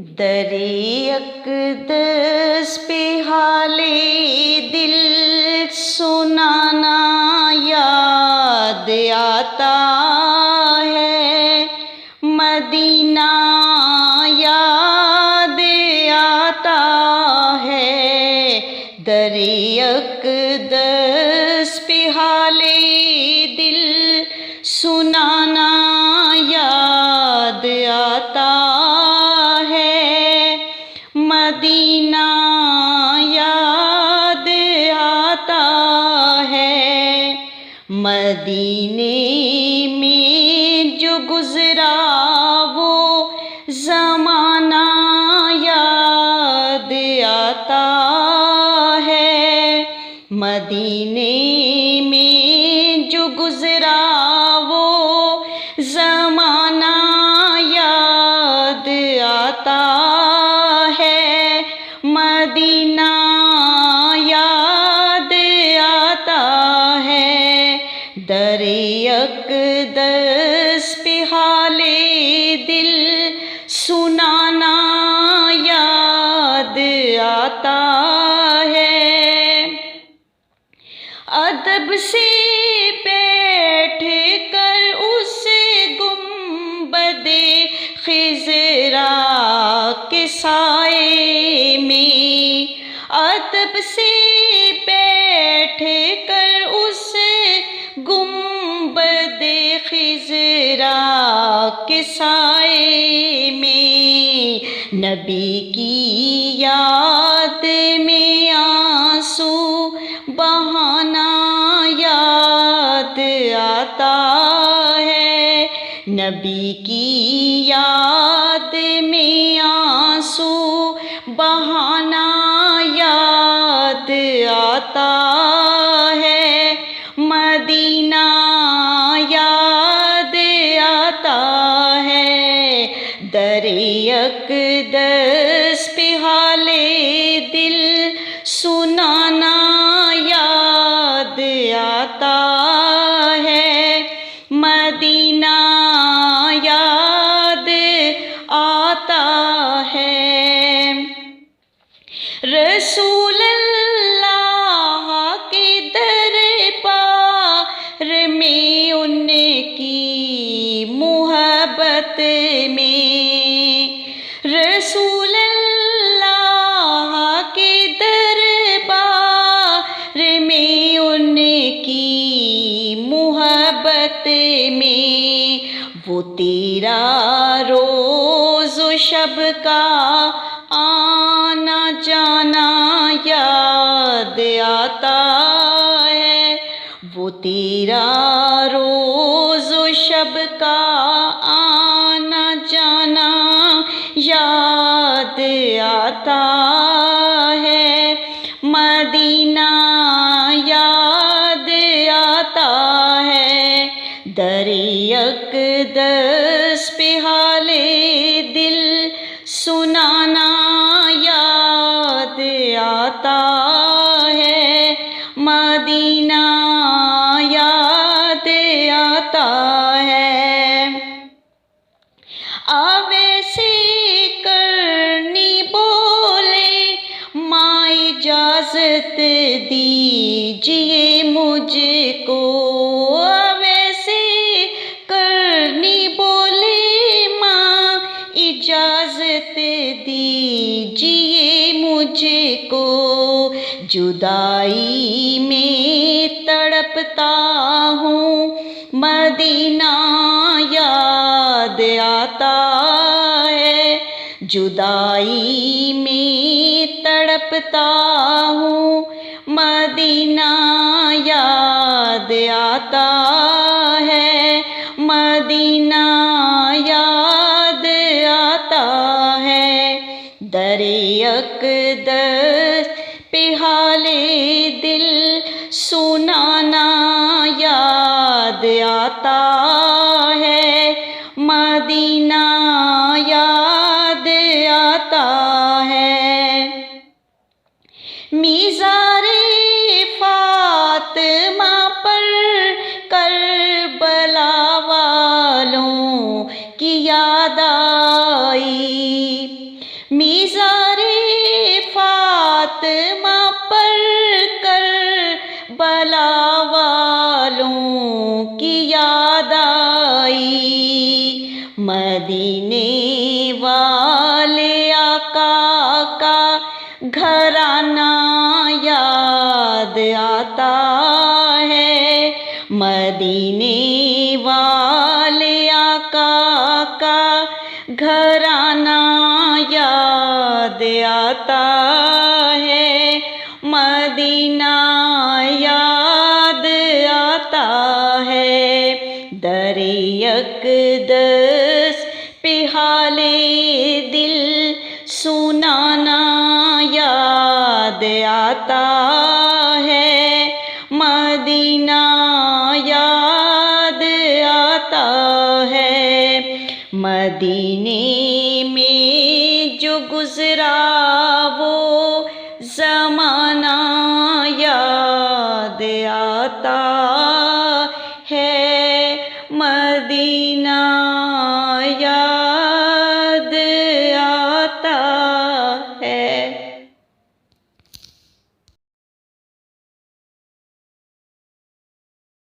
درِ اقدس پہ حالِ دل سنانا یاد آتا ہے، مدینہ یاد آتا ہے۔ درِ اقدس پہ حالِ دل سنانا یاد آتا ہے، مدینہ یاد آتا ہے۔ مدینے میں جو گزرا وہ زمانہ یاد آتا ہے، مدینے میں جو گزرا وہ زمانہ یاد آتا ہے، مدینہ یاد آتا ہے۔ درِ اقدس پہ حالِ دل سنانا یاد آتا ہے، ادب سے بیٹھ کر اس گنبدِ خضرا کے سائے میں، ادب سے بیٹھ کر اس گنبدِ خضرا کے سائے میں، نبی کی یاد میں آنسو بہانا یاد آتا ہے، نبی کی یاد میں آنسو بہانا یاد آتا ہے، مدینہ یاد آتا ہے۔ درِ اقدس پہ حالِ دل سنانا یاد آتا ہے، مدینہ یاد آتا ہے۔ رسول اللہ کے دربار میں ان کی محبت میں، رسول اللہ کے دربار میں ان کی محبت میں، وہ تیرا روز و شب کا آنا جانا یاد آتا ہے، وہ تیرا روز و شب کا آنا جانا یاد آتا ہے، مدینہ یاد آتا ہے۔ درِ اقدس پہ حالِ دل سنانا یاد آتا ہے، مدینہ یاد آتا ہے۔ اویسی کرنی بولے ماں اجازت دیجیے مجھ کو، اویسی کرنی بولے ماں اجازت دیجیے مجھ کو، جدائی میں تڑپتا ہوں مدینہ یاد آتا ہے، جدائی میں تڑپتا ہوں مدینہ یاد آتا ہے، مدینہ یاد آتا ہے۔ درِ اقدس پہ حالِ دل سنانا یاد آتا ہے، مدینہ یاد آتا ہے۔ میزار فاطمہ پر کربلا والوں کی یاد آئی، ایزارِ فاطمہ پر کربلا والوں کی یاد آئی، مدینے والے آقا کا گھرانہ یاد آتا ہے، مدینے والے آقا کا گھرانہ یاد آتا ہے، مدینہ یاد آتا ہے، در اقدس پہ حال دل سنانا یاد آتا ہے، مدینہ یاد آتا ہے، مدینے میں جو گزرا وہ زمانہ یاد آتا ہے، مدینہ